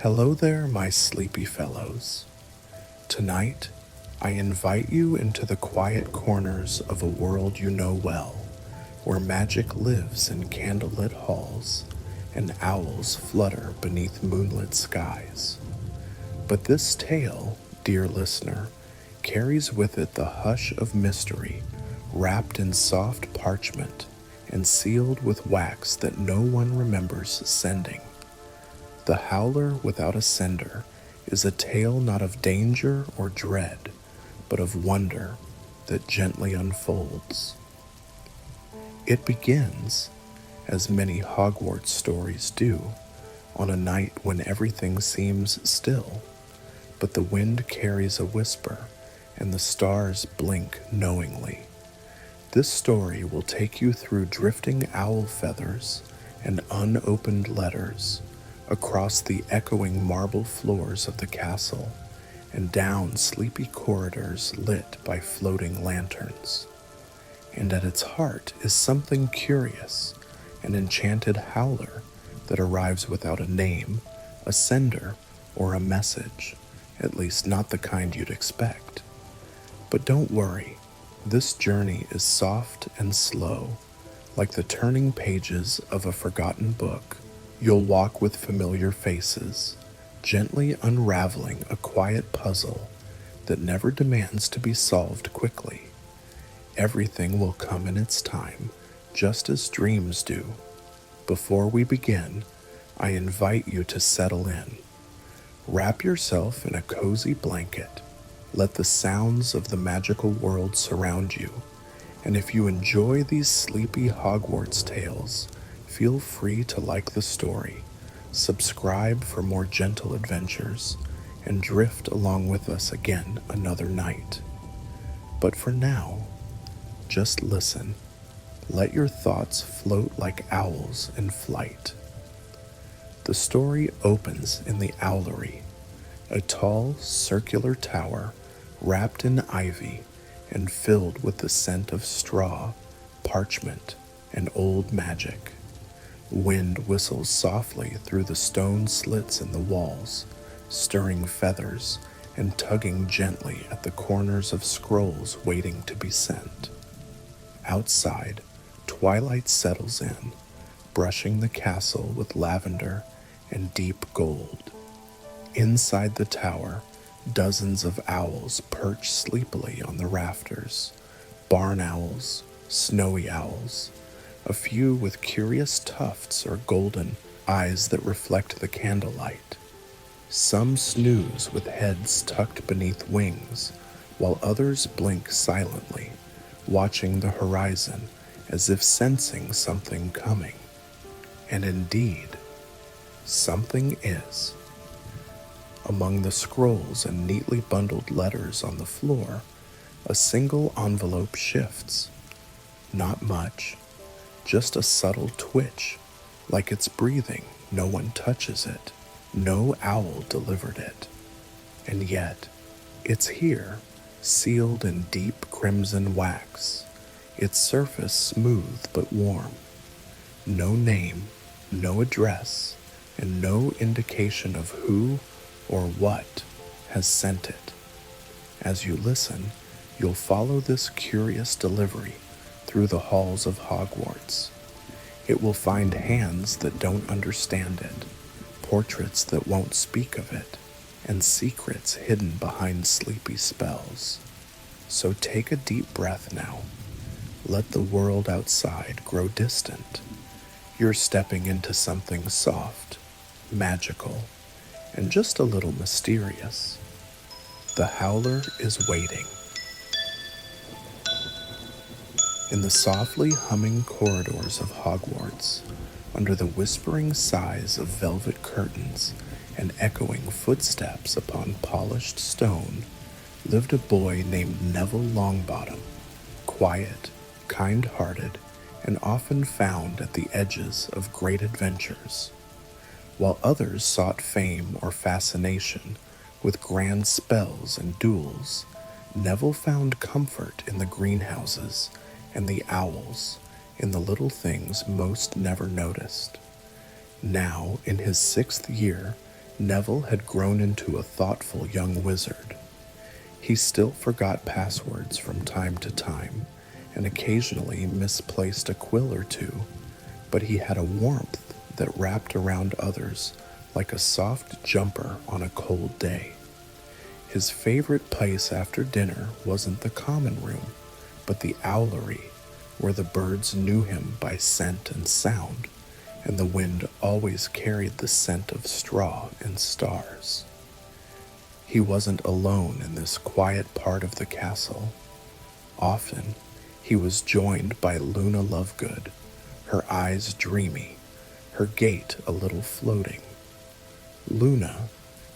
Hello there, my sleepy fellows. Tonight, I invite you into the quiet corners of a world you know well, where magic lives in candlelit halls and owls flutter beneath moonlit skies. But this tale, dear listener, carries with it the hush of mystery, wrapped in soft parchment and sealed with wax that no one remembers sending. The Howler Without a Sender is a tale not of danger or dread, but of wonder that gently unfolds. It begins, as many Hogwarts stories do, on a night when everything seems still, but the wind carries a whisper and the stars blink knowingly. This story will take you through drifting owl feathers and unopened letters, across the echoing marble floors of the castle, and down sleepy corridors lit by floating lanterns. And at its heart is something curious, an enchanted howler that arrives without a name, a sender, or a message, at least not the kind you'd expect. But don't worry, this journey is soft and slow, like the turning pages of a forgotten book. You'll walk with familiar faces, gently unraveling a quiet puzzle that never demands to be solved quickly. Everything will come in its time, just as dreams do. Before we begin, I invite you to settle in. Wrap yourself in a cozy blanket. Let the sounds of the magical world surround you. And if you enjoy these sleepy Hogwarts tales, feel free to like the story, subscribe for more gentle adventures, and drift along with us again another night. But for now, just listen. Let your thoughts float like owls in flight. The story opens in the Owlery, a tall, circular tower wrapped in ivy and filled with the scent of straw, parchment, and old magic. Wind whistles softly through the stone slits in the walls, stirring feathers and tugging gently at the corners of scrolls waiting to be sent. Outside, twilight settles in, brushing the castle with lavender and deep gold. Inside the tower, dozens of owls perch sleepily on the rafters, barn owls, snowy owls, a few with curious tufts or golden eyes that reflect the candlelight. Some snooze with heads tucked beneath wings, while others blink silently, watching the horizon as if sensing something coming. And indeed, something is. Among the scrolls and neatly bundled letters on the floor, a single envelope shifts. Not much, just a subtle twitch, like it's breathing. No one touches it. No owl delivered it. And yet, it's here, sealed in deep crimson wax, its surface smooth but warm. No name, no address, and no indication of who or what has sent it. As you listen, you'll follow this curious delivery through the halls of Hogwarts. It will find hands that don't understand it, portraits that won't speak of it, and secrets hidden behind sleepy spells. So take a deep breath now. Let the world outside grow distant. You're stepping into something soft, magical, and just a little mysterious. The Howler is waiting. In the softly humming corridors of Hogwarts, under the whispering sighs of velvet curtains and echoing footsteps upon polished stone, lived a boy named Neville Longbottom, quiet, kind-hearted, and often found at the edges of great adventures. While others sought fame or fascination with grand spells and duels, Neville found comfort in the greenhouses and the owls, in the little things most never noticed. Now, in his 6th year, Neville had grown into a thoughtful young wizard. He still forgot passwords from time to time and occasionally misplaced a quill or two, but he had a warmth that wrapped around others like a soft jumper on a cold day. His favorite place after dinner wasn't the common room, but the owlery, where the birds knew him by scent and sound, and the wind always carried the scent of straw and stars. He wasn't alone in this quiet part of the castle. Often, he was joined by Luna Lovegood, her eyes dreamy, her gait a little floating. Luna,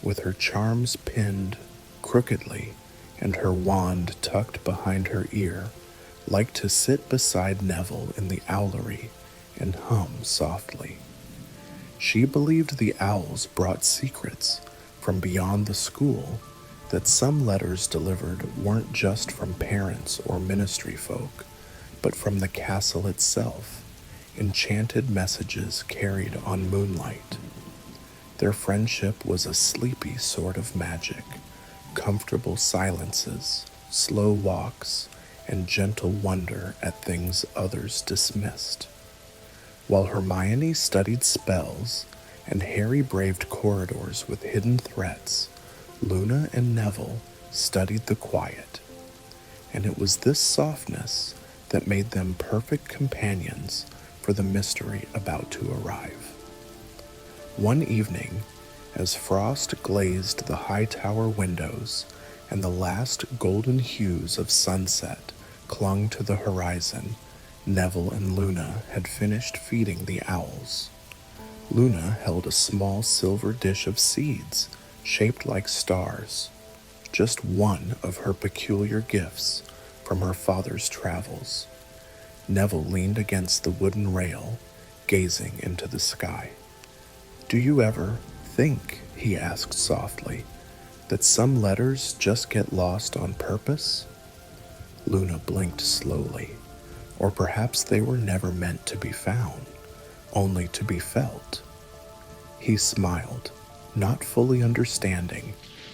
with her charms pinned crookedly and her wand tucked behind her ear, liked to sit beside Neville in the owlery and hum softly. She believed the owls brought secrets from beyond the school, that some letters delivered weren't just from parents or ministry folk, but from the castle itself, enchanted messages carried on moonlight. Their friendship was a sleepy sort of magic, comfortable silences, slow walks, and gentle wonder at things others dismissed. While Hermione studied spells and Harry braved corridors with hidden threats, Luna and Neville studied the quiet, and it was this softness that made them perfect companions for the mystery about to arrive. One evening, as frost glazed the high tower windows and the last golden hues of sunset clung to the horizon, Neville and Luna had finished feeding the owls. Luna held a small silver dish of seeds shaped like stars, just one of her peculiar gifts from her father's travels. Neville leaned against the wooden rail, gazing into the sky. "Do you ever think," he asked softly, "that some letters just get lost on purpose?" Luna blinked slowly. Or perhaps they were never meant to be found, only to be felt. He smiled, not fully understanding,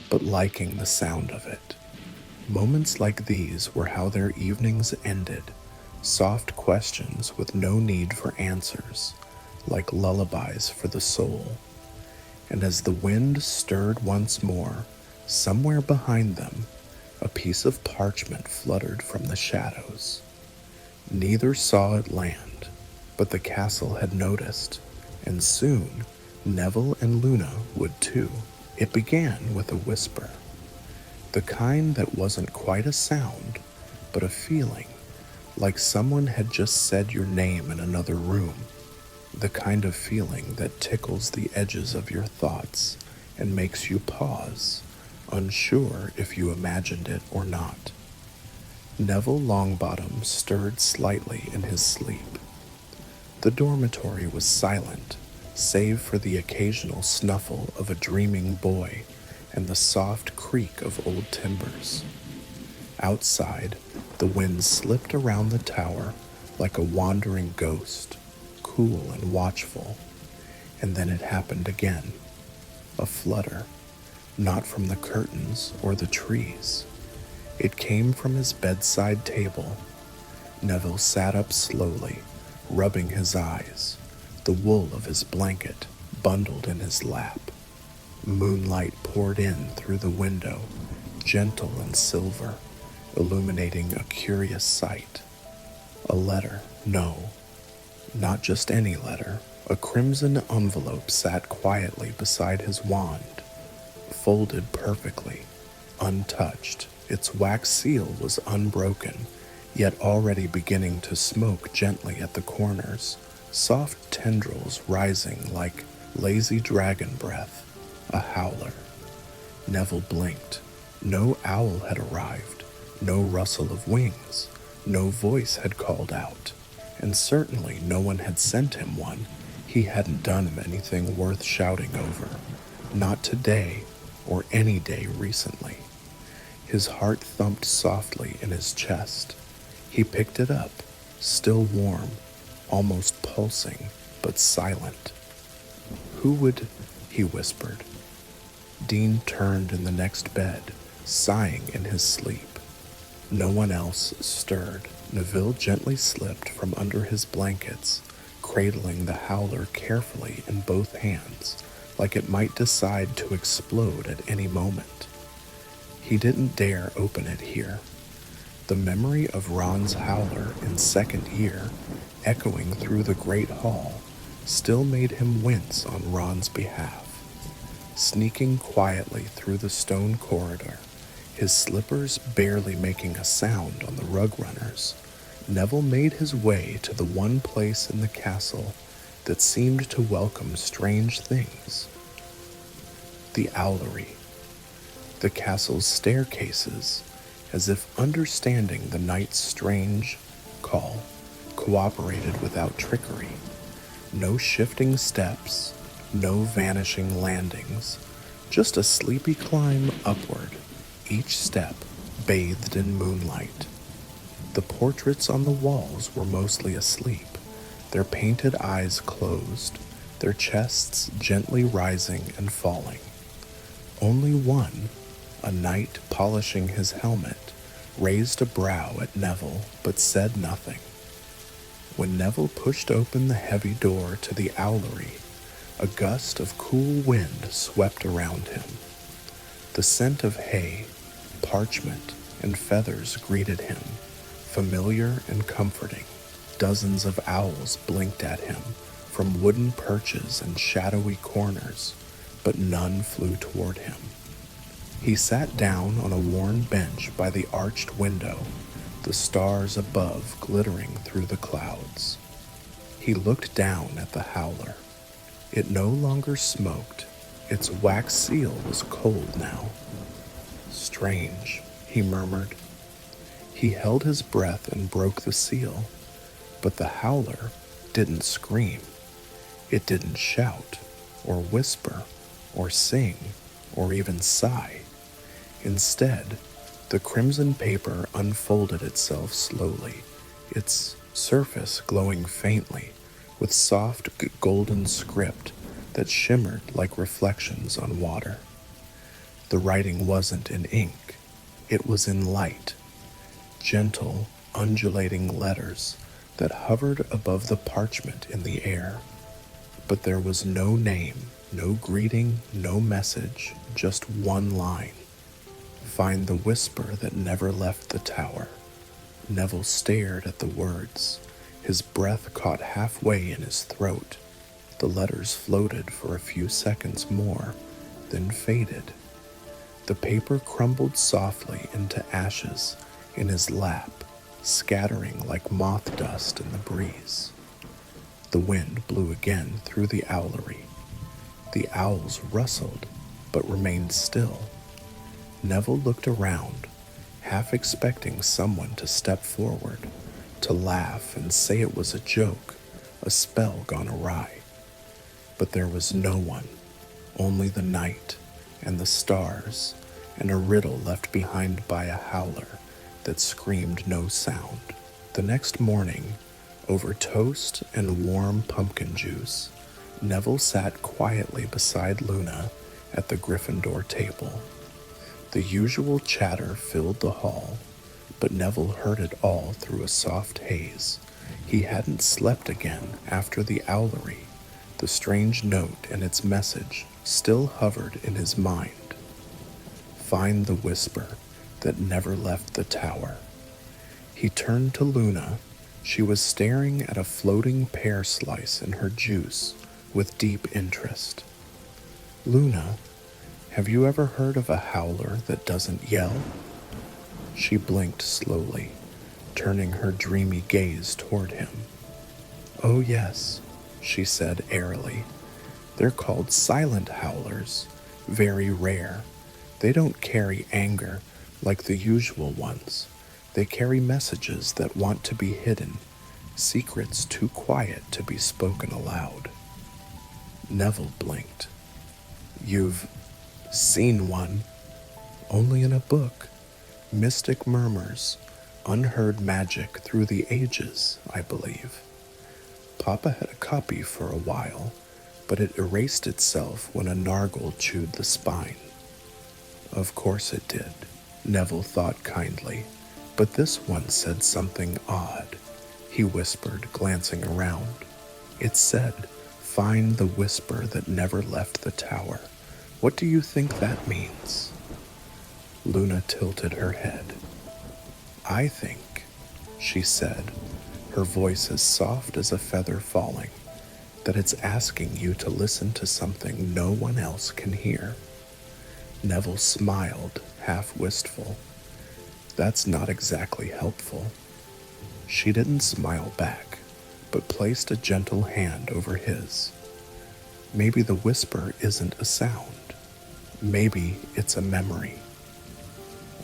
but liking the sound of it. Moments like these were how their evenings ended, soft questions with no need for answers, like lullabies for the soul. And as the wind stirred once more, somewhere behind them, a piece of parchment fluttered from the shadows. Neither saw it land, but the castle had noticed, and soon Neville and Luna would too. It began with a whisper, the kind that wasn't quite a sound, but a feeling, like someone had just said your name in another room, the kind of feeling that tickles the edges of your thoughts and makes you pause, unsure if you imagined it or not. Neville Longbottom stirred slightly in his sleep. The dormitory was silent, save for the occasional snuffle of a dreaming boy and the soft creak of old timbers. Outside, the wind slipped around the tower like a wandering ghost, cool and watchful. And then it happened again. A flutter, not from the curtains or the trees. It came from his bedside table. Neville sat up slowly, rubbing his eyes, the wool of his blanket bundled in his lap. Moonlight poured in through the window, gentle and silver, illuminating a curious sight. A letter, no, not just any letter. A crimson envelope sat quietly beside his wand, folded perfectly, untouched. Its wax seal was unbroken, yet already beginning to smoke gently at the corners, soft tendrils rising like lazy dragon breath, a howler. Neville blinked. No owl had arrived, no rustle of wings, no voice had called out, and certainly no one had sent him one. He hadn't done him anything worth shouting over, not today or any day recently. His heart thumped softly in his chest. He picked it up, still warm, almost pulsing, but silent. "Who would," he whispered, Dean turned in the next bed, sighing in his sleep. No one else stirred. Neville gently slipped from under his blankets, cradling the howler carefully in both hands, like it might decide to explode at any moment. He didn't dare open it here. The memory of Ron's howler in second year, echoing through the great hall, still made him wince on Ron's behalf. Sneaking quietly through the stone corridor, his slippers barely making a sound on the rug runners, Neville made his way to the one place in the castle that seemed to welcome strange things. The owlery. The castle's staircases, as if understanding the night's strange call, cooperated without trickery. No shifting steps, no vanishing landings, just a sleepy climb upward, each step bathed in moonlight. The portraits on the walls were mostly asleep, their painted eyes closed, their chests gently rising and falling. Only one, a knight polishing his helmet, raised a brow at Neville but said nothing. When Neville pushed open the heavy door to the owlery, a gust of cool wind swept around him. The scent of hay, parchment, and feathers greeted him, familiar and comforting. Dozens of owls blinked at him from wooden perches and shadowy corners, but none flew toward him. He sat down on a worn bench by the arched window, the stars above glittering through the clouds. He looked down at the howler. It no longer smoked. Its wax seal was cold now. Strange, he murmured. He held his breath and broke the seal, but the howler didn't scream. It didn't shout, or whisper, or sing, or even sigh. Instead, the crimson paper unfolded itself slowly, its surface glowing faintly with soft golden script that shimmered like reflections on water. The writing wasn't in ink, it was in light, gentle, undulating letters that hovered above the parchment in the air. But there was no name, no greeting, no message, just one line. Find the whisper that never left the tower. Neville stared at the words, his breath caught halfway in his throat. The letters floated for a few seconds more, then faded. The paper crumbled softly into ashes in his lap, scattering like moth dust in the breeze. The wind blew again through the owlery. The owls rustled, but remained still. Neville looked around, half expecting someone to step forward, to laugh and say it was a joke, a spell gone awry. But there was no one, only the night and the stars and a riddle left behind by a howler that screamed no sound. The next morning, over toast and warm pumpkin juice, Neville sat quietly beside Luna at the Gryffindor table. The usual chatter filled the hall, but Neville heard it all through a soft haze. He hadn't slept again after the owlery. The strange note and its message still hovered in his mind. Find the whisper that never left the tower. He turned to Luna. She was staring at a floating pear slice in her juice with deep interest. Luna, have you ever heard of a howler that doesn't yell? She blinked slowly, turning her dreamy gaze toward him. Oh yes, she said airily. They're called silent howlers, very rare. They don't carry anger like the usual ones. They carry messages that want to be hidden, secrets too quiet to be spoken aloud. Neville blinked. You've seen one? Only in a book. Mystic murmurs, unheard magic through the ages, I believe. Papa had a copy for a while, but it erased itself when a nargle chewed the spine. Of course it did, Neville thought kindly, but this one said something odd. He whispered, glancing around. It said, "Find the whisper that never left the tower." What do you think that means? Luna tilted her head. I think, she said, her voice as soft as a feather falling, that it's asking you to listen to something no one else can hear. Neville smiled, half wistful. That's not exactly helpful. She didn't smile back, but placed a gentle hand over his. Maybe the whisper isn't a sound. Maybe it's a memory.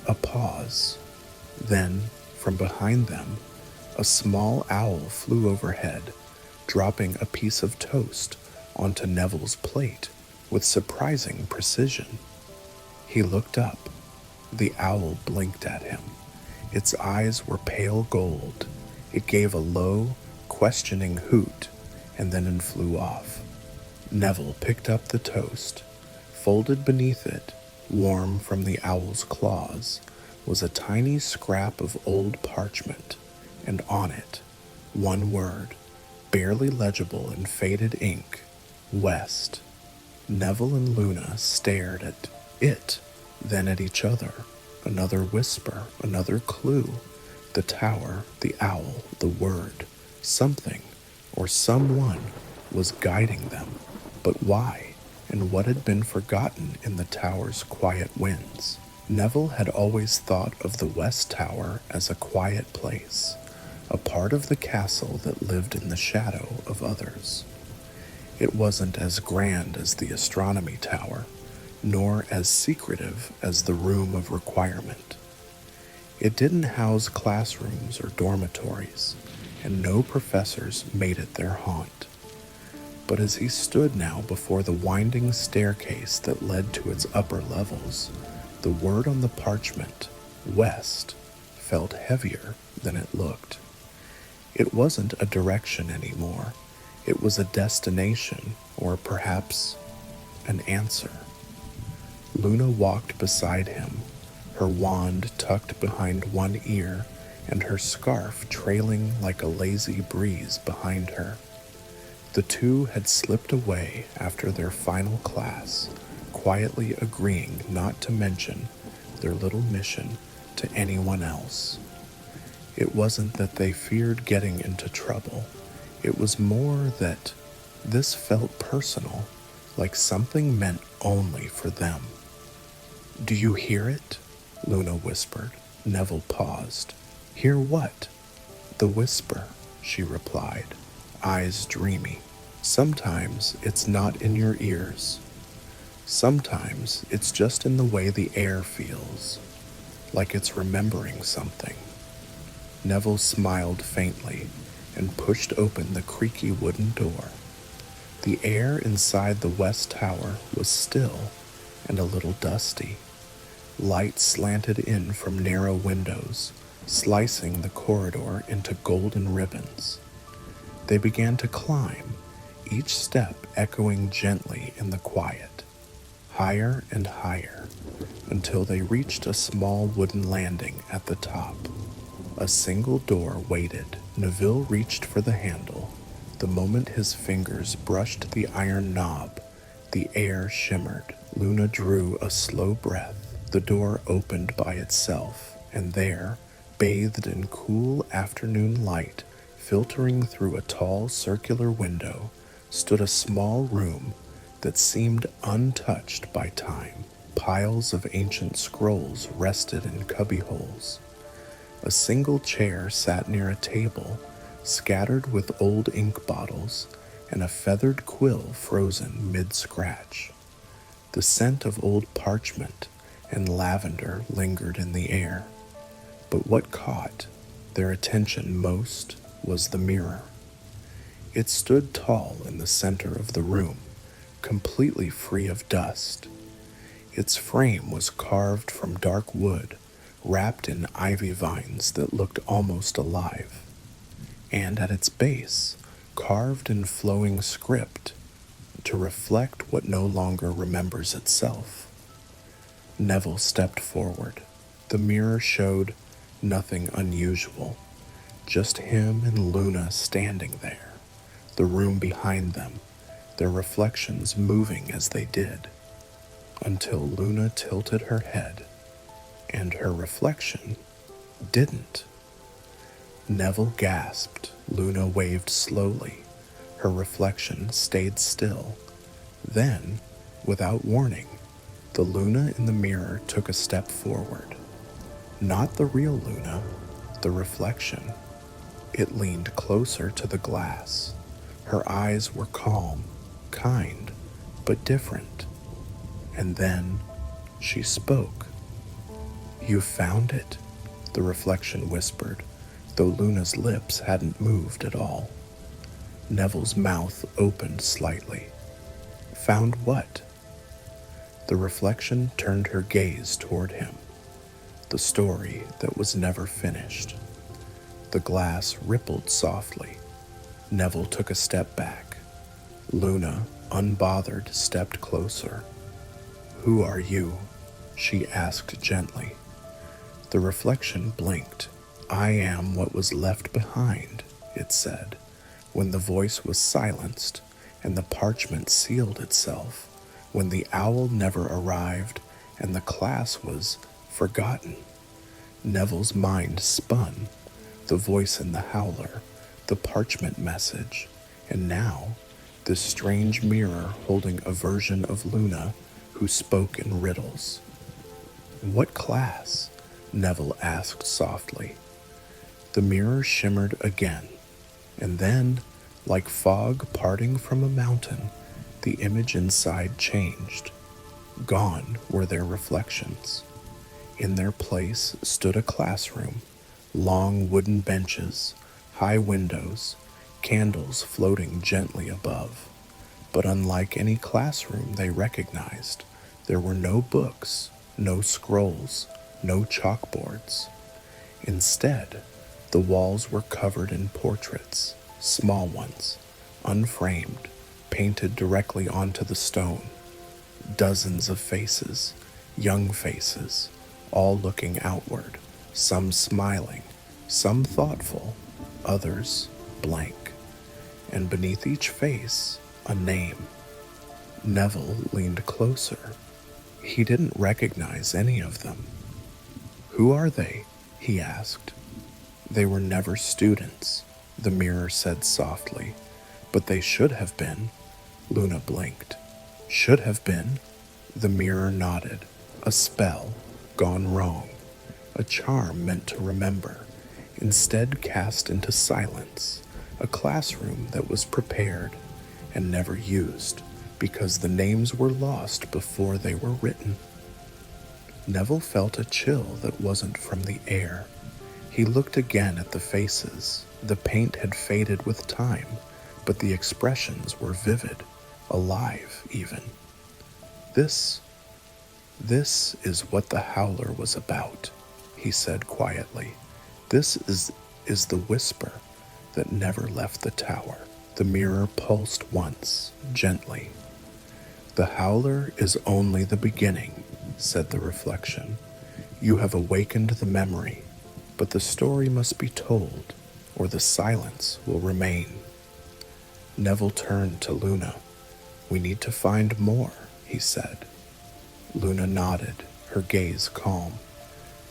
A pause. Then, from behind them, a small owl flew overhead, dropping a piece of toast onto Neville's plate with surprising precision. He looked up. The owl blinked at him. Its eyes were pale gold. It gave a low, questioning hoot, and then flew off. Neville picked up the toast. Folded beneath it, warm from the owl's claws, was a tiny scrap of old parchment, and on it, one word, barely legible in faded ink, West. Neville and Luna stared at it, then at each other. Another whisper, another clue. The tower, the owl, the word. Something, or someone, was guiding them. But why? And what had been forgotten in the tower's quiet winds? Neville had always thought of the West Tower as a quiet place, a part of the castle that lived in the shadow of others. It wasn't as grand as the astronomy tower, nor as secretive as the room of requirement. It didn't house classrooms or dormitories, and no professors made it their haunt. But as he stood now before the winding staircase that led to its upper levels, the word on the parchment, West, felt heavier than it looked. It wasn't a direction anymore. It was a destination, or perhaps an answer. Luna walked beside him, her wand tucked behind one ear and her scarf trailing like a lazy breeze behind her. The two had slipped away after their final class, quietly agreeing not to mention their little mission to anyone else. It wasn't that they feared getting into trouble. It was more that this felt personal, like something meant only for them. "Do you hear it?" Luna whispered. Neville paused. "Hear what?" "The whisper," she replied, eyes dreamy. "Sometimes it's not in your ears. Sometimes it's just in the way the air feels, like it's remembering something." Neville smiled faintly and pushed open the creaky wooden door. The air inside the West Tower was still and a little dusty. Light slanted in from narrow windows, slicing the corridor into golden ribbons. They began to climb, each step echoing gently in the quiet, higher and higher, until they reached a small wooden landing at the top. A single door waited. Neville reached for the handle. The moment his fingers brushed the iron knob, the air shimmered. Luna drew a slow breath. The door opened by itself, and there, bathed in cool afternoon light, filtering through a tall circular window, stood a small room that seemed untouched by time. Piles of ancient scrolls rested in cubbyholes. A single chair sat near a table, scattered with old ink bottles, and a feathered quill frozen mid-scratch. The scent of old parchment and lavender lingered in the air. But what caught their attention most was the mirror. It stood tall in the center of the room, completely free of dust. Its frame was carved from dark wood, wrapped in ivy vines that looked almost alive. And at its base, carved in flowing script, to reflect what no longer remembers itself, Neville stepped forward. The mirror showed nothing unusual, just him and Luna standing there, the room behind them, their reflections moving as they did, until Luna tilted her head, and her reflection didn't. Neville gasped. Luna waved slowly. Her reflection stayed still. Then, without warning, the Luna in the mirror took a step forward. Not the real Luna, the reflection. It leaned closer to the glass. Her eyes were calm, kind, but different. And then she spoke. "You found it," the reflection whispered, though Luna's lips hadn't moved at all. Neville's mouth opened slightly. "Found what?" The reflection turned her gaze toward him. The story that was never finished. The glass rippled softly. Neville took a step back. Luna, unbothered, stepped closer. "Who are you?" she asked gently. The reflection blinked. "I am what was left behind," it said, when the voice was silenced and the parchment sealed itself, when the owl never arrived and the class was forgotten. Neville's mind spun, the voice in the Howler, the parchment message, and now this strange mirror holding a version of Luna who spoke in riddles. "What class?" Neville asked softly. The mirror shimmered again, and then, like fog parting from a mountain, the image inside changed. Gone were their reflections. In their place stood a classroom, long wooden benches, high windows, candles floating gently above. But unlike any classroom they recognized, there were no books, no scrolls, no chalkboards. Instead, the walls were covered in portraits, small ones, unframed, painted directly onto the stone. Dozens of faces, young faces, all looking outward, some smiling, some thoughtful, others blank. And beneath each face, a name. Neville leaned closer. He didn't recognize any of them. "Who are they?" he asked. "They were never students," the mirror said softly. "But they should have been." Luna blinked. "Should have been?" The mirror nodded. A spell gone wrong. A charm meant to remember, instead cast into silence. A classroom that was prepared and never used because the names were lost before they were written. Neville felt a chill that wasn't from the air. He looked again at the faces. The paint had faded with time, but the expressions were vivid, alive even. This is what the Howler was about," he said quietly. "This is the whisper that never left the tower." The mirror pulsed once, gently. "The Howler is only the beginning," said the reflection. "You have awakened the memory, but the story must be told, or the silence will remain." Neville turned to Luna. "We need to find more," he said. Luna nodded, her gaze calm.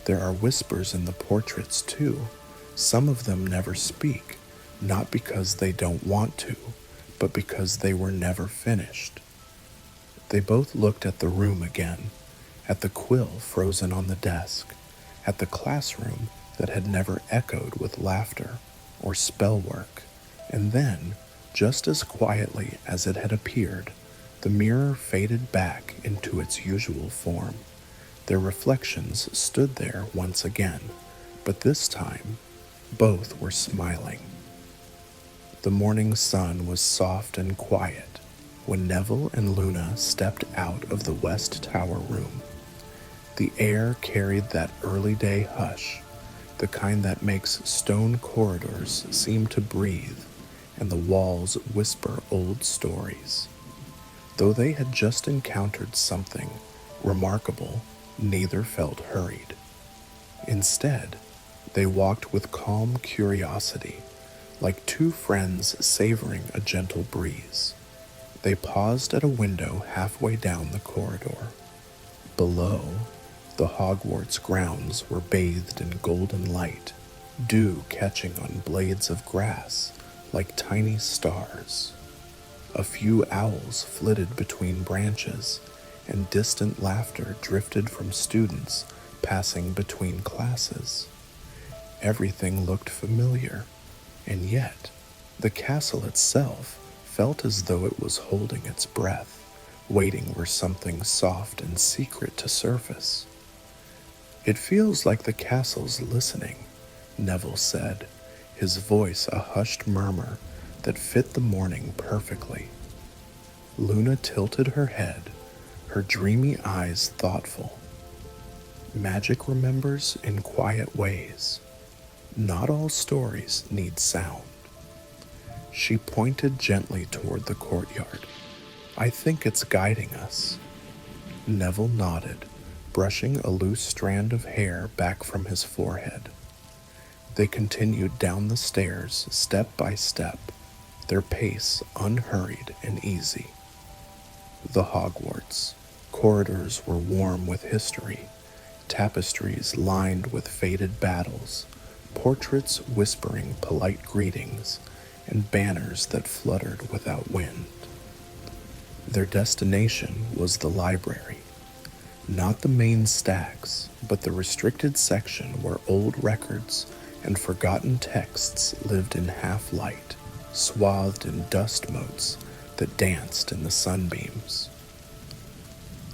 "There are whispers in the portraits, too. Some of them never speak, not because they don't want to, but because they were never finished." They both looked at the room again, at the quill frozen on the desk, at the classroom that had never echoed with laughter or spell work, and then, just as quietly as it had appeared, the mirror faded back into its usual form. Their reflections stood there once again, but this time, both were smiling. The morning sun was soft and quiet when Neville and Luna stepped out of the West Tower room. The air carried that early day hush, the kind that makes stone corridors seem to breathe and the walls whisper old stories. Though they had just encountered something remarkable, Neither felt hurried. Instead, they walked with calm curiosity, like two friends savoring a gentle breeze. They paused at a window halfway down the corridor. Below, the Hogwarts grounds were bathed in golden light, dew catching on blades of grass like tiny stars. A few owls flitted between branches, and distant laughter drifted from students passing between classes. Everything looked familiar, and yet the castle itself felt as though it was holding its breath, waiting for something soft and secret to surface. "It feels like the castle's listening," Neville said, his voice a hushed murmur that fit the morning perfectly. Luna tilted her head, her dreamy eyes thoughtful. "Magic remembers in quiet ways. Not all stories need sound." She pointed gently toward the courtyard. "I think it's guiding us." Neville nodded, brushing a loose strand of hair back from his forehead. They continued down the stairs, step by step, their pace unhurried and easy. The Hogwarts. Corridors were warm with history, tapestries lined with faded battles, portraits whispering polite greetings, and banners that fluttered without wind. Their destination was the library. Not the main stacks, but the restricted section where old records and forgotten texts lived in half-light, swathed in dust motes that danced in the sunbeams.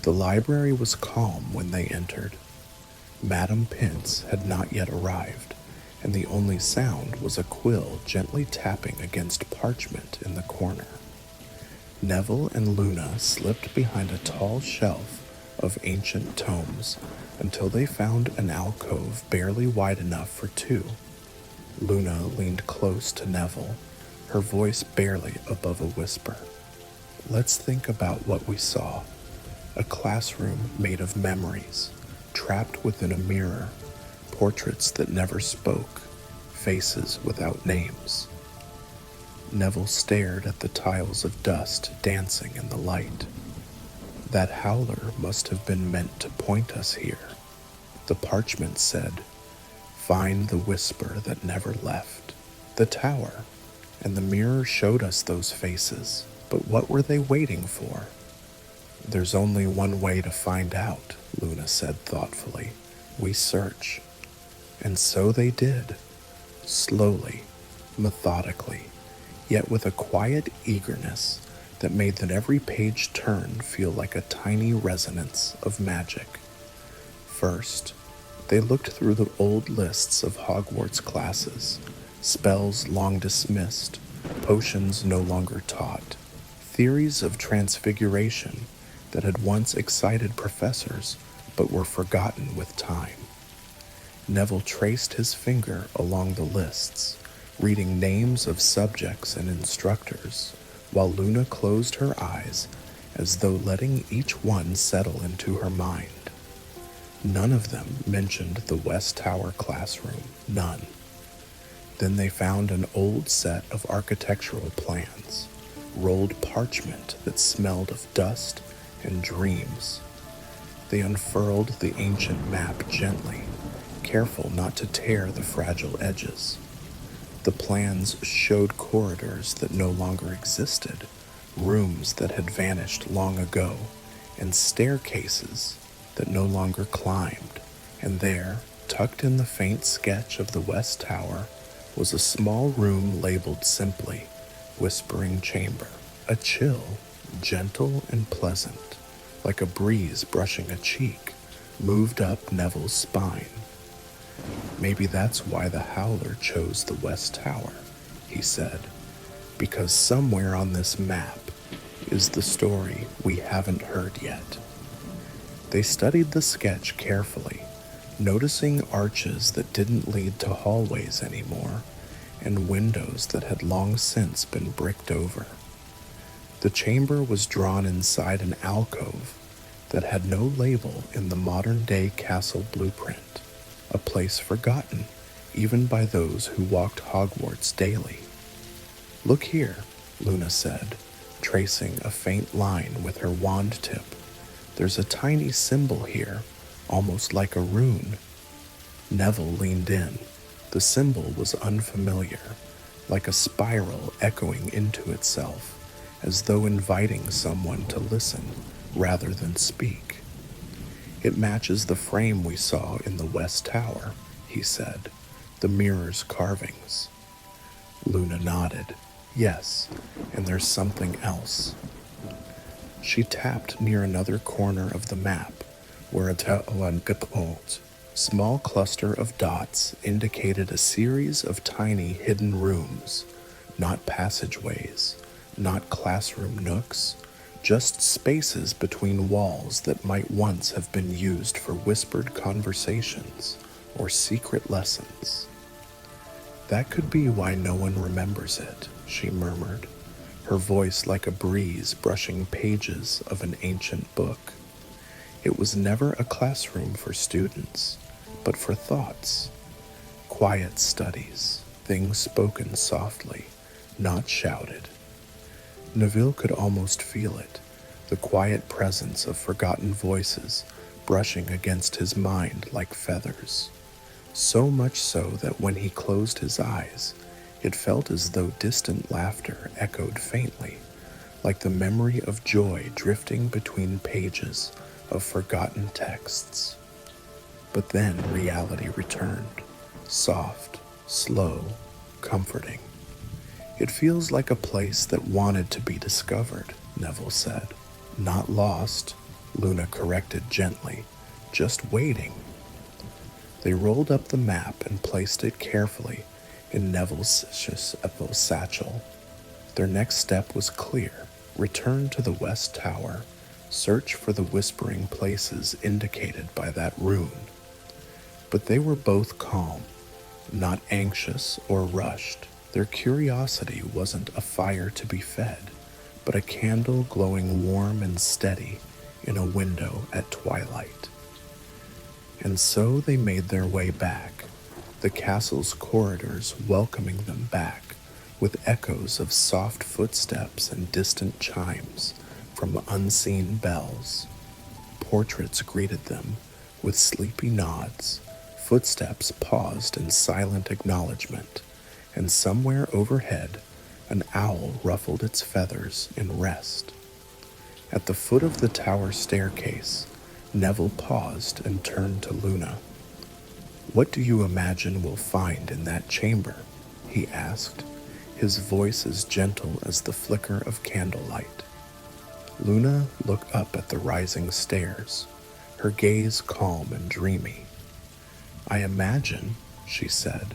The library was calm when they entered. Madame Pince had not yet arrived, and the only sound was a quill gently tapping against parchment in the corner. Neville and Luna slipped behind a tall shelf of ancient tomes until they found an alcove barely wide enough for two. Luna leaned close to Neville, her voice barely above a whisper. "Let's think about what we saw. A classroom made of memories, trapped within a mirror, portraits that never spoke, faces without names." Neville stared at the tiles of dust dancing in the light. "That howler must have been meant to point us here." The parchment said, "Find the whisper that never left." The tower and the mirror showed us those faces, but what were they waiting for? "There's only one way to find out," Luna said thoughtfully. "We search." And so they did, slowly, methodically, yet with a quiet eagerness that made that every page turn feel like a tiny resonance of magic. First, they looked through the old lists of Hogwarts classes, spells long dismissed, potions no longer taught, theories of transfiguration that had once excited professors but were forgotten with time. Neville traced his finger along the lists, reading names of subjects and instructors, while Luna closed her eyes as though letting each one settle into her mind. None of them mentioned the West Tower classroom, none. Then they found an old set of architectural plans, rolled parchment that smelled of dust and dreams. They unfurled the ancient map gently, careful not to tear the fragile edges. The plans showed corridors that no longer existed, rooms that had vanished long ago, and staircases that no longer climbed. And there, tucked in the faint sketch of the West Tower, was a small room labeled simply, Whispering Chamber. A chill, gentle and pleasant, like a breeze brushing a cheek, moved up Neville's spine. "Maybe that's why the Howler chose the West Tower," he said, "because somewhere on this map is the story we haven't heard yet." They studied the sketch carefully, noticing arches that didn't lead to hallways anymore, and windows that had long since been bricked over. The chamber was drawn inside an alcove that had no label in the modern-day castle blueprint, a place forgotten even by those who walked Hogwarts daily. "Look here," Luna said, tracing a faint line with her wand tip. "There's a tiny symbol here, almost like a rune." Neville leaned in. The symbol was unfamiliar, like a spiral echoing into itself, as though inviting someone to listen rather than speak. "It matches the frame we saw in the West Tower," he said, "the mirror's carvings." Luna nodded. "Yes, and there's something else." She tapped near another corner of the map, where a small cluster of dots indicated a series of tiny hidden rooms, not passageways, not classroom nooks, just spaces between walls that might once have been used for whispered conversations or secret lessons. "That could be why no one remembers it," she murmured, her voice like a breeze brushing pages of an ancient book. "It was never a classroom for students, but for thoughts. Quiet studies, things spoken softly, not shouted." Neville could almost feel it, the quiet presence of forgotten voices brushing against his mind like feathers. So much so that when he closed his eyes, it felt as though distant laughter echoed faintly, like the memory of joy drifting between pages of forgotten texts. But then reality returned, soft, slow, comforting. "It feels like a place that wanted to be discovered," Neville said. "Not lost," Luna corrected gently, "just waiting." They rolled up the map and placed it carefully in Neville's satchel. Their next step was clear: return to the West Tower, search for the whispering places indicated by that rune. But they were both calm, not anxious or rushed. Their curiosity wasn't a fire to be fed, but a candle glowing warm and steady in a window at twilight. And so they made their way back, the castle's corridors welcoming them back with echoes of soft footsteps and distant chimes from unseen bells. Portraits greeted them with sleepy nods, footsteps paused in silent acknowledgement, and somewhere overhead an owl ruffled its feathers in rest. At the foot of the tower staircase, Neville paused and turned to Luna. "What do you imagine we'll find in that chamber?" he asked, his voice as gentle as the flicker of candlelight. Luna looked up at the rising stairs, her gaze calm and dreamy. "I imagine," she said,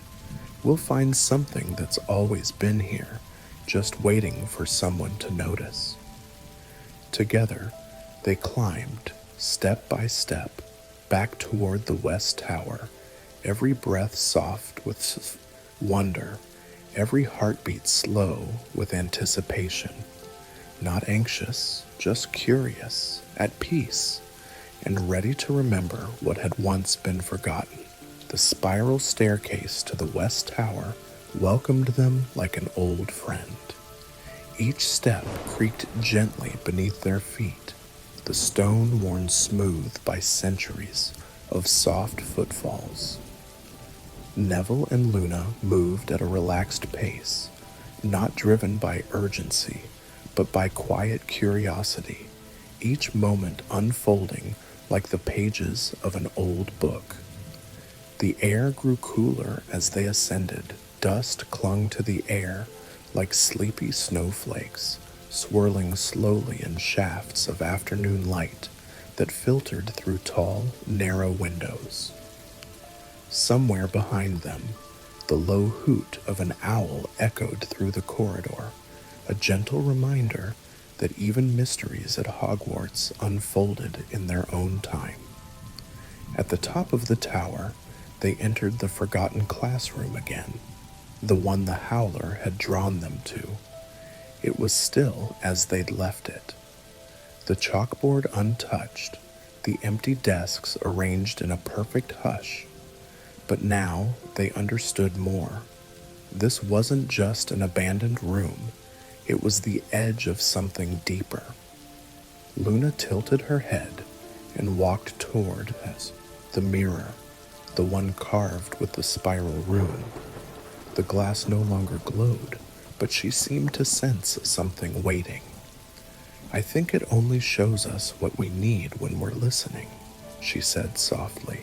"we'll find something that's always been here, just waiting for someone to notice." Together, they climbed, step by step, back toward the West Tower, every breath soft with wonder, every heartbeat slow with anticipation. Not anxious, just curious, at peace, and ready to remember what had once been forgotten. The spiral staircase to the West Tower welcomed them like an old friend. Each step creaked gently beneath their feet, the stone worn smooth by centuries of soft footfalls. Neville and Luna moved at a relaxed pace, not driven by urgency, but by quiet curiosity, each moment unfolding like the pages of an old book. The air grew cooler as they ascended. Dust clung to the air like sleepy snowflakes, swirling slowly in shafts of afternoon light that filtered through tall, narrow windows. Somewhere behind them, the low hoot of an owl echoed through the corridor, a gentle reminder that even mysteries at Hogwarts unfolded in their own time. At the top of the tower, they entered the forgotten classroom again, the one the Howler had drawn them to. It was still as they'd left it, the chalkboard untouched, the empty desks arranged in a perfect hush. But now they understood more. This wasn't just an abandoned room, it was the edge of something deeper. Luna tilted her head and walked toward the mirror, the one carved with the spiral rune. The glass no longer glowed, but she seemed to sense something waiting. I think it only shows us what we need when we're listening, she said softly,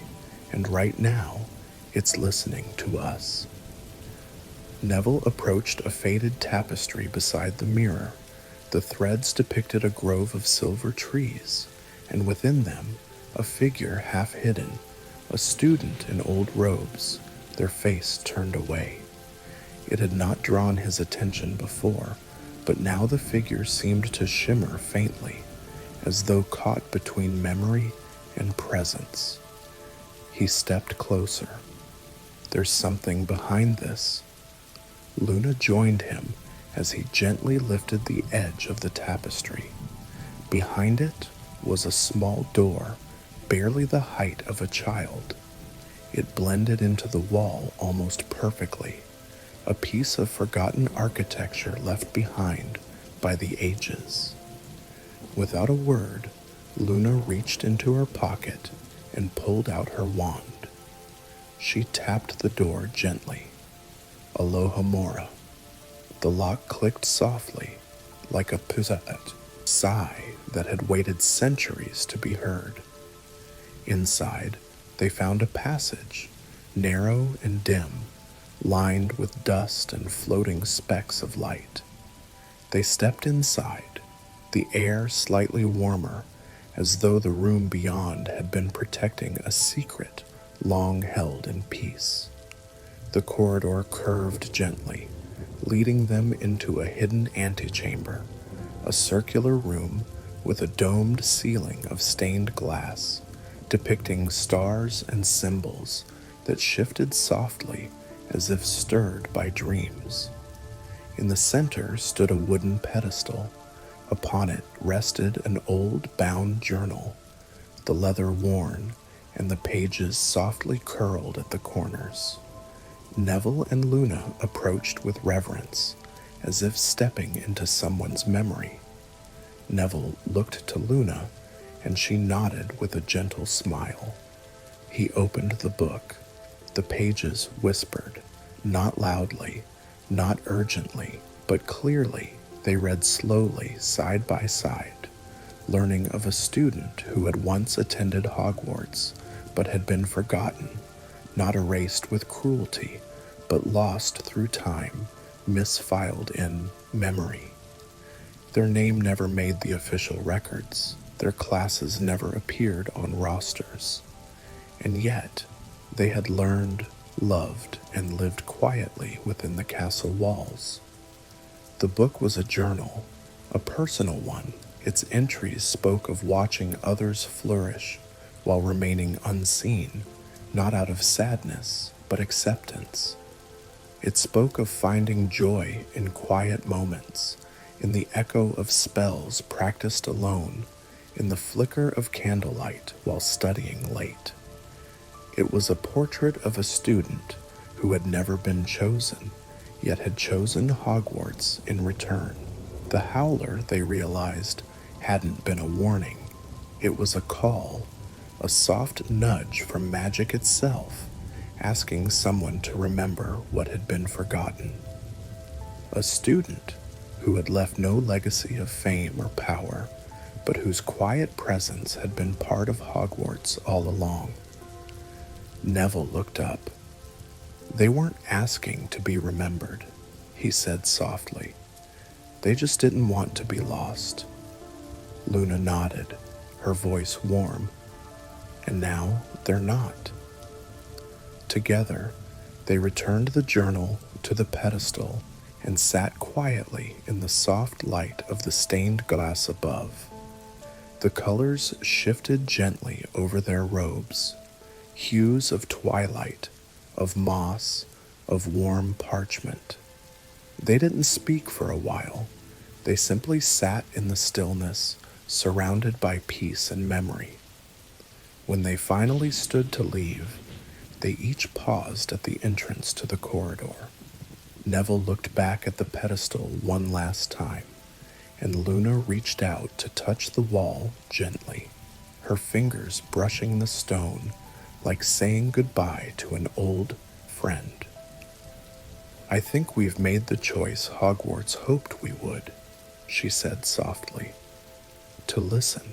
and right now, it's listening to us. Neville approached a faded tapestry beside the mirror. The threads depicted a grove of silver trees, and within them, a figure half hidden, a student in old robes, their face turned away. It had not drawn his attention before, but now the figure seemed to shimmer faintly, as though caught between memory and presence. He stepped closer. There's something behind this. Luna joined him as he gently lifted the edge of the tapestry. Behind it was a small door, barely the height of a child. It blended into the wall almost perfectly, a piece of forgotten architecture left behind by the ages. Without a word, Luna reached into her pocket and pulled out her wand. She tapped the door gently. Alohomora. The lock clicked softly, like a sigh that had waited centuries to be heard. Inside, they found a passage, narrow and dim, lined with dust and floating specks of light. They stepped inside, the air slightly warmer, as though the room beyond had been protecting a secret long held in peace. The corridor curved gently, leading them into a hidden antechamber, a circular room with a domed ceiling of stained glass, depicting stars and symbols that shifted softly as if stirred by dreams. In the center stood a wooden pedestal. Upon it rested an old bound journal, the leather worn and the pages softly curled at the corners. Neville and Luna approached with reverence, as if stepping into someone's memory. Neville looked to Luna, and she nodded with a gentle smile. He opened the book. The pages whispered, not loudly, not urgently, but clearly. They read slowly, side by side, learning of a student who had once attended Hogwarts, but had been forgotten, not erased with cruelty, but lost through time, misfiled in memory. Their name never made the official records. Their classes never appeared on rosters. And yet, they had learned, loved, and lived quietly within the castle walls. The book was a journal, a personal one. Its entries spoke of watching others flourish while remaining unseen, not out of sadness, but acceptance. It spoke of finding joy in quiet moments, in the echo of spells practiced alone, in the flicker of candlelight while studying late. It was a portrait of a student who had never been chosen, yet had chosen Hogwarts in return. The Howler, they realized, hadn't been a warning. It was a call, a soft nudge from magic itself, asking someone to remember what had been forgotten. A student who had left no legacy of fame or power, but whose quiet presence had been part of Hogwarts all along. Neville looked up. They weren't asking to be remembered, he said softly. They just didn't want to be lost. Luna nodded, her voice warm. And now they're not. Together, they returned the journal to the pedestal and sat quietly in the soft light of the stained glass above. The colors shifted gently over their robes, hues of twilight, of moss, of warm parchment. They didn't speak for a while. They simply sat in the stillness, surrounded by peace and memory. When they finally stood to leave, they each paused at the entrance to the corridor. Neville looked back at the pedestal one last time, and Luna reached out to touch the wall gently, her fingers brushing the stone like saying goodbye to an old friend. "I think we've made the choice Hogwarts hoped we would," she said softly. "To listen."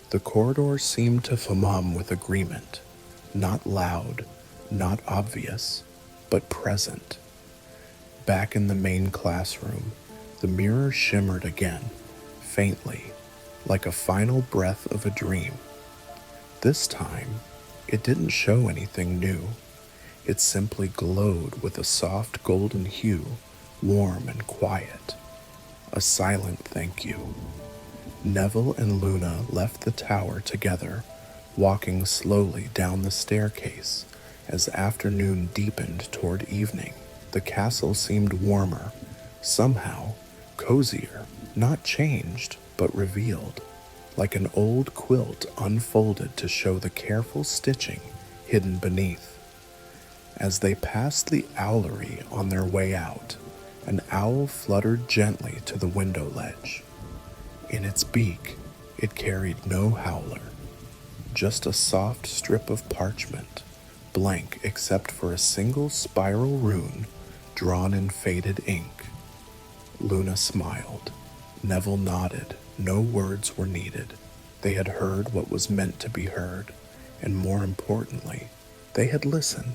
The corridor seemed to hum with agreement, not loud, not obvious, but present. Back in the main classroom, the mirror shimmered again, faintly, like a final breath of a dream. This time, it didn't show anything new. It simply glowed with a soft golden hue, warm and quiet. A silent thank you. Neville and Luna left the tower together, walking slowly down the staircase as afternoon deepened toward evening. The castle seemed warmer, somehow cozier, not changed, but revealed, like an old quilt unfolded to show the careful stitching hidden beneath. As they passed the owlery on their way out, an owl fluttered gently to the window ledge. In its beak, it carried no howler, just a soft strip of parchment, blank except for a single spiral rune drawn in faded ink. Luna smiled. Neville nodded. No words were needed. They had heard what was meant to be heard, and more importantly, they had listened.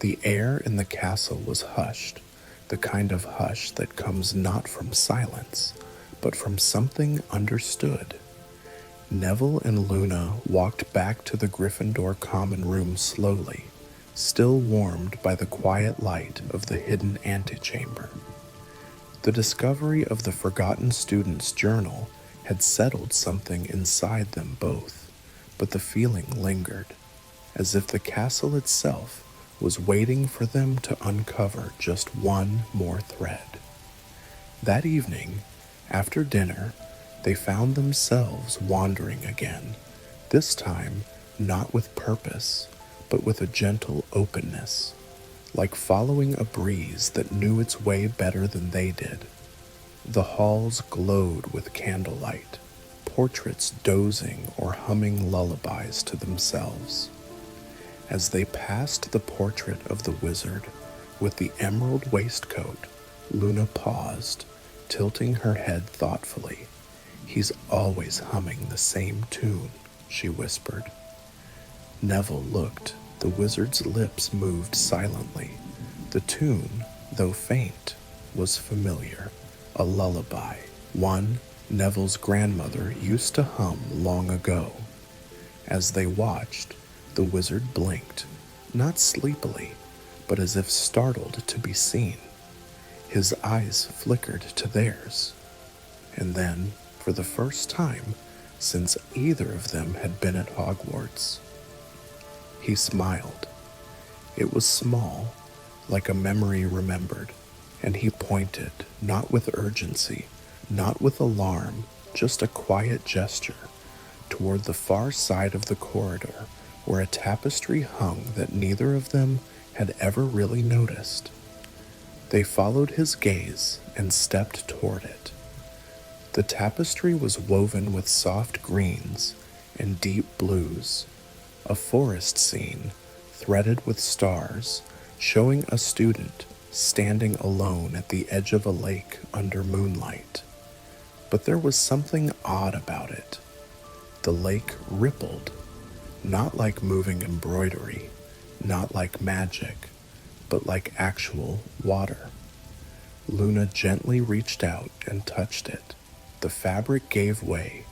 The air in the castle was hushed, the kind of hush that comes not from silence, but from something understood. Neville and Luna walked back to the Gryffindor common room slowly, still warmed by the quiet light of the hidden antechamber. The discovery of the forgotten student's journal had settled something inside them both, but the feeling lingered, as if the castle itself was waiting for them to uncover just one more thread. That evening, after dinner, they found themselves wandering again, this time not with purpose, but with a gentle openness, like following a breeze that knew its way better than they did. The halls glowed with candlelight, portraits dozing or humming lullabies to themselves. As they passed the portrait of the wizard with the emerald waistcoat, Luna paused, tilting her head thoughtfully. "He's always humming the same tune," she whispered. Neville looked. The wizard's lips moved silently. The tune, though faint, was familiar, a lullaby, one Neville's grandmother used to hum long ago. As they watched, the wizard blinked, not sleepily, but as if startled to be seen. His eyes flickered to theirs, and then, for the first time since either of them had been at Hogwarts, he smiled. It was small, like a memory remembered, and he pointed, not with urgency, not with alarm, just a quiet gesture, toward the far side of the corridor where a tapestry hung that neither of them had ever really noticed. They followed his gaze and stepped toward it. The tapestry was woven with soft greens and deep blues, a forest scene threaded with stars, showing a student standing alone at the edge of a lake under moonlight. But there was something odd about it. The lake rippled, not like moving embroidery, not like magic, but like actual water. Luna gently reached out and touched it. The fabric gave way,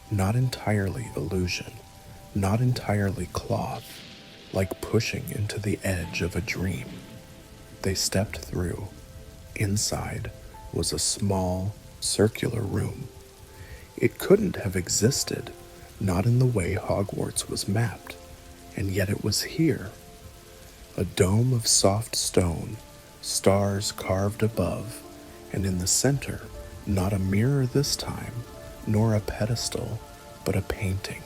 not entirely illusion, not entirely cloth, like pushing into the edge of a dream. They stepped through. Inside was a small, circular room. It couldn't have existed, not in the way Hogwarts was mapped, and yet it was here. A dome of soft stone, stars carved above, and in the center, not a mirror this time, nor a pedestal, but a painting.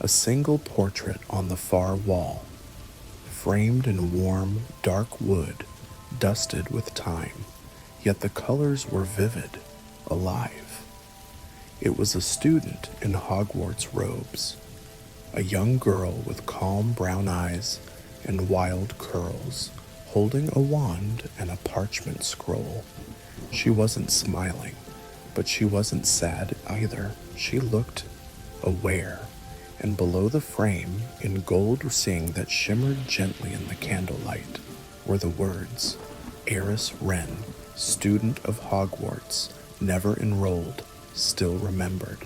A single portrait on the far wall, framed in warm, dark wood, dusted with time, yet the colors were vivid, alive. It was a student in Hogwarts robes, a young girl with calm brown eyes and wild curls, holding a wand and a parchment scroll. She wasn't smiling, but she wasn't sad either. She looked aware, and below the frame, in gold seeing that shimmered gently in the candlelight, were the words, Eris Wren, student of Hogwarts, never enrolled, still remembered.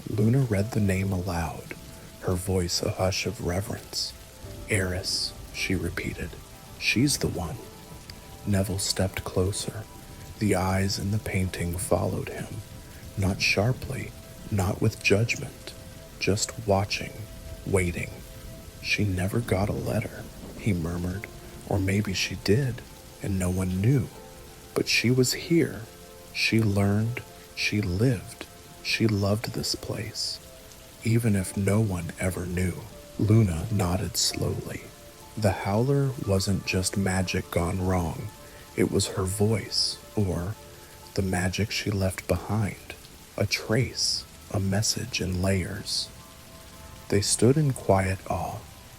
Luna read the name aloud, her voice a hush of reverence. Eris, she repeated. She's the one. Neville stepped closer. The eyes in the painting followed him, not sharply, not with judgment, just watching, waiting. She never got a letter, he murmured, or maybe she did, and no one knew. But she was here. She learned, she lived, she loved this place, even if no one ever knew. Luna nodded slowly. The Howler wasn't just magic gone wrong. It was her voice, or the magic she left behind, a trace, a message in layers. They stood in quiet awe,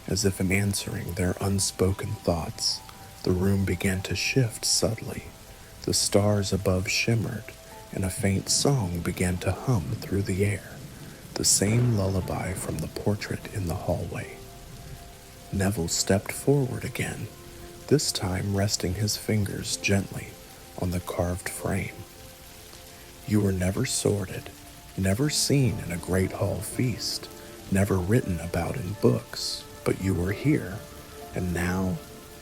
as if in answering their unspoken thoughts. The room began to shift subtly. The stars above shimmered, and a faint song began to hum through the air, the same lullaby from the portrait in the hallway. Neville stepped forward again, this time resting his fingers gently on the carved frame. You were never sorted, never seen in a great hall feast, never written about in books, but you were here, and now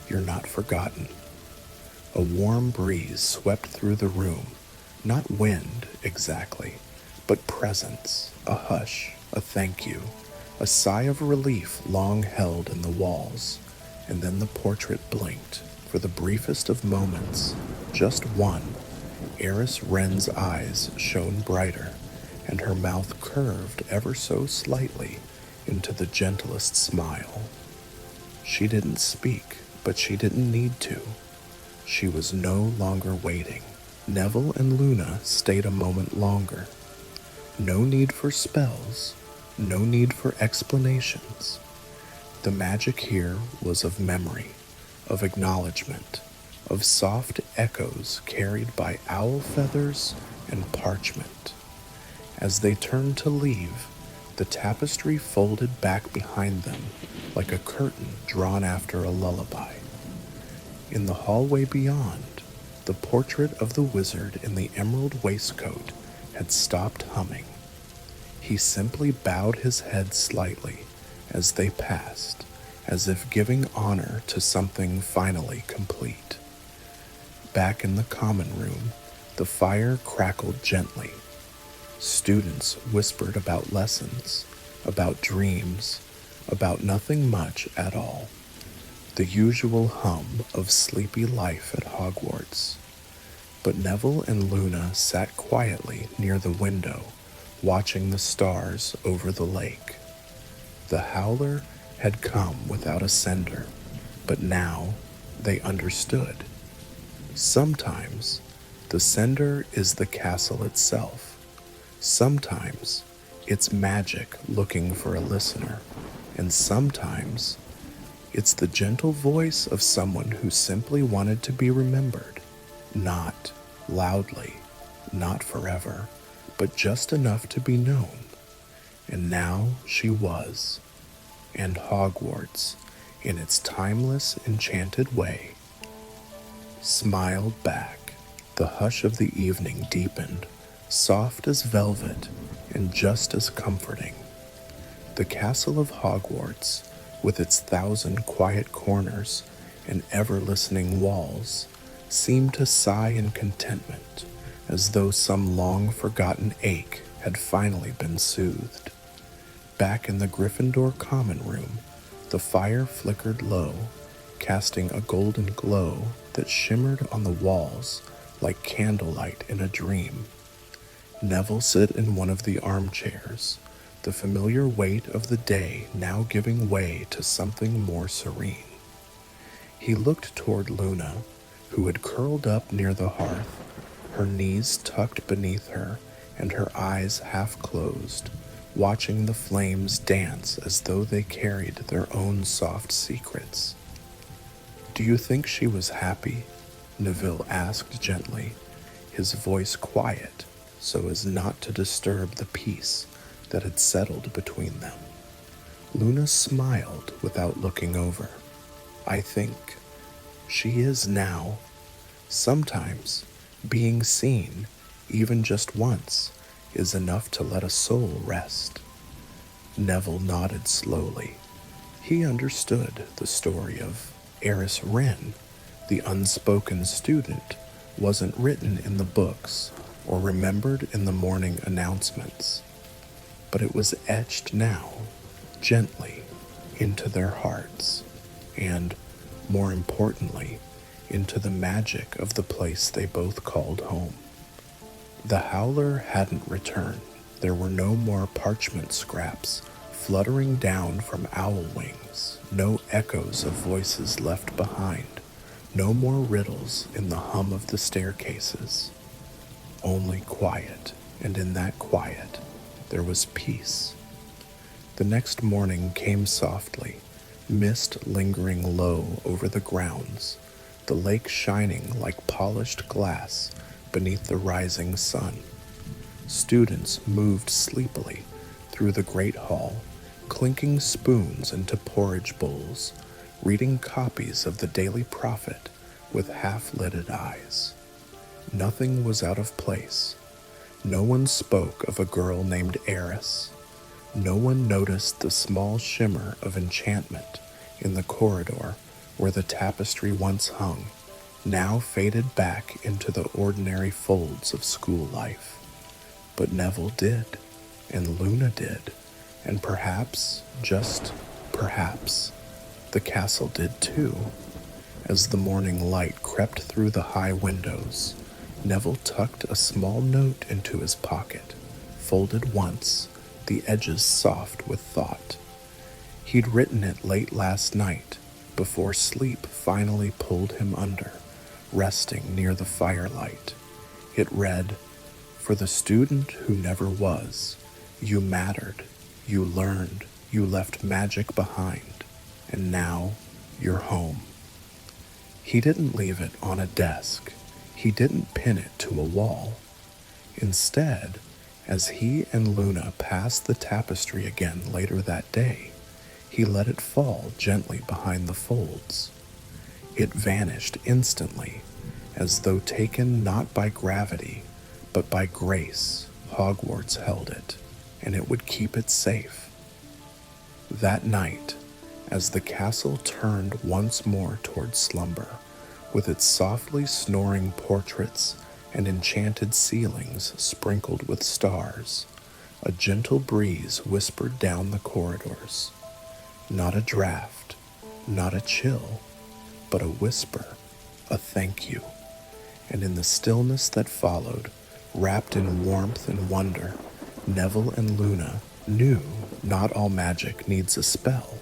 you're not forgotten. A warm breeze swept through the room, not wind exactly, but presence, a hush, a thank you, a sigh of relief long held in the walls, and then the portrait blinked. For the briefest of moments, just one, Eris Wren's eyes shone brighter, and her mouth curved ever so slightly into the gentlest smile. She didn't speak, but she didn't need to. She was no longer waiting. Neville and Luna stayed a moment longer. No need for spells, no need for explanations. The magic here was of memory, of acknowledgement, of soft echoes carried by owl feathers and parchment. As they turned to leave, the tapestry folded back behind them like a curtain drawn after a lullaby. In the hallway beyond, the portrait of the wizard in the emerald waistcoat had stopped humming. He simply bowed his head slightly as they passed, as if giving honor to something finally complete. Back in the common room, the fire crackled gently. Students whispered about lessons, about dreams, about nothing much at all. The usual hum of sleepy life at Hogwarts. But Neville and Luna sat quietly near the window, watching the stars over the lake. The Howler had come without a sender, but now they understood. Sometimes the sender is the castle itself. Sometimes it's magic looking for a listener, and sometimes it's the gentle voice of someone who simply wanted to be remembered, not loudly, not forever, but just enough to be known. And now she was, and Hogwarts, in its timeless, enchanted way, smiled back. The hush of the evening deepened, soft as velvet and just as comforting. The castle of Hogwarts, with its 1,000 quiet corners and ever-listening walls, seemed to sigh in contentment, as though some long-forgotten ache had finally been soothed. Back in the Gryffindor common room, the fire flickered low, casting a golden glow that shimmered on the walls like candlelight in a dream. Neville sat in one of the armchairs, the familiar weight of the day now giving way to something more serene. He looked toward Luna, who had curled up near the hearth, her knees tucked beneath her and her eyes half closed, watching the flames dance as though they carried their own soft secrets. "Do you think she was happy?" Neville asked gently, his voice quiet so as not to disturb the peace that had settled between them. Luna smiled without looking over. "I think she is now. Sometimes being seen, even just once, is enough to let a soul rest." Neville nodded slowly. He understood the story of Eris Wren. The unspoken student wasn't written in the books or remembered in the morning announcements, but it was etched now, gently, into their hearts, and, more importantly, into the magic of the place they both called home. The Howler hadn't returned. There were no more parchment scraps fluttering down from owl wings, no echoes of voices left behind, no more riddles in the hum of the staircases. Only quiet, and in that quiet, there was peace. The next morning came softly, mist lingering low over the grounds, the lake shining like polished glass beneath the rising sun. Students moved sleepily through the great hall, clinking spoons into porridge bowls, reading copies of the Daily Prophet with half-lidded eyes. Nothing was out of place. No one spoke of a girl named Eris. No one noticed the small shimmer of enchantment in the corridor where the tapestry once hung, now faded back into the ordinary folds of school life. But Neville did, and Luna did, and perhaps, just perhaps, the castle did too. As the morning light crept through the high windows, Neville tucked a small note into his pocket, folded once, the edges soft with thought. He'd written it late last night, before sleep finally pulled him under, resting near the firelight. It read, "For the student who never was, you mattered, you learned, you left magic behind, and now you're home." He didn't leave it on a desk. He didn't pin it to a wall. Instead, as he and Luna passed the tapestry again later that day, he let it fall gently behind the folds. It vanished instantly, as though taken not by gravity, but by grace. Hogwarts held it, and it would keep it safe. That night, as the castle turned once more toward slumber, with its softly snoring portraits and enchanted ceilings sprinkled with stars, a gentle breeze whispered down the corridors. Not a draft, not a chill, but a whisper, a thank you. And in the stillness that followed, wrapped in warmth and wonder, Neville and Luna knew not all magic needs a spell.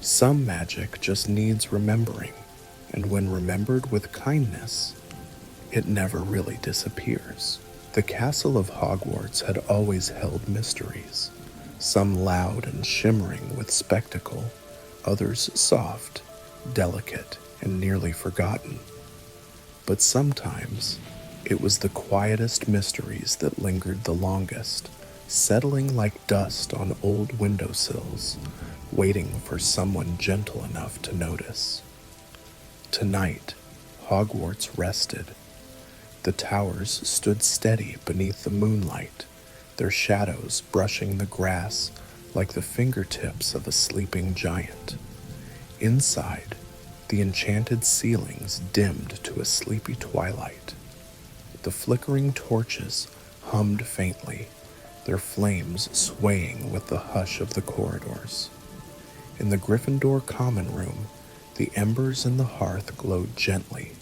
Some magic just needs remembering, and when remembered with kindness, it never really disappears. The castle of Hogwarts had always held mysteries, some loud and shimmering with spectacle, others soft, delicate, and nearly forgotten. But sometimes it was the quietest mysteries that lingered the longest, settling like dust on old windowsills, waiting for someone gentle enough to notice. Tonight, Hogwarts rested. The towers stood steady beneath the moonlight, their shadows brushing the grass like the fingertips of a sleeping giant. Inside, the enchanted ceilings dimmed to a sleepy twilight. The flickering torches hummed faintly, their flames swaying with the hush of the corridors. In the Gryffindor common room, the embers in the hearth glowed gently,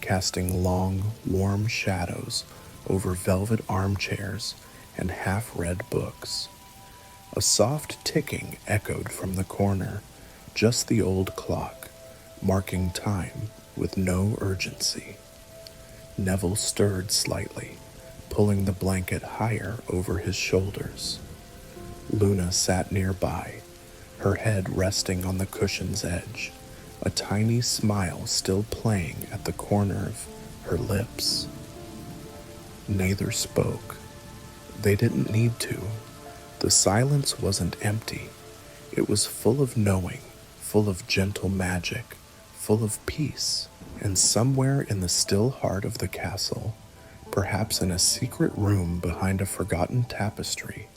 casting long, warm shadows over velvet armchairs and half-read books. A soft ticking echoed from the corner, just the old clock, marking time with no urgency. Neville stirred slightly, pulling the blanket higher over his shoulders. Luna sat nearby, her head resting on the cushion's edge, a tiny smile still playing at the corner of her lips. Neither spoke. They didn't need to. The silence wasn't empty. It was full of knowing, full of gentle magic, full of peace. And somewhere in the still heart of the castle, perhaps in a secret room behind a forgotten tapestry,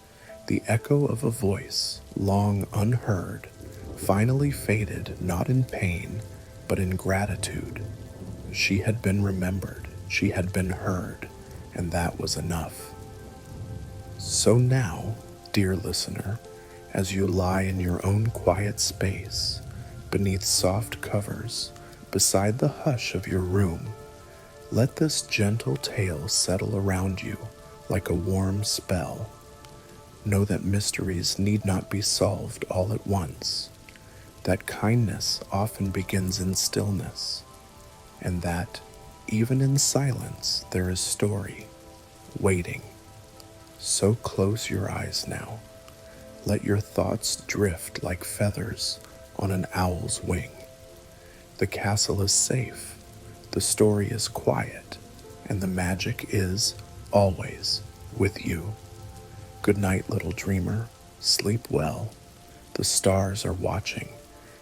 the echo of a voice, long unheard, finally faded not in pain, but in gratitude. She had been remembered, she had been heard, and that was enough. So now, dear listener, as you lie in your own quiet space, beneath soft covers, beside the hush of your room, let this gentle tale settle around you like a warm spell. Know that mysteries need not be solved all at once, that kindness often begins in stillness, and that, even in silence, there is story, waiting. So close your eyes now. Let your thoughts drift like feathers on an owl's wing. The castle is safe, the story is quiet, and the magic is always with you. Good night, little dreamer. Sleep well. The stars are watching,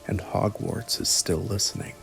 and Hogwarts is still listening.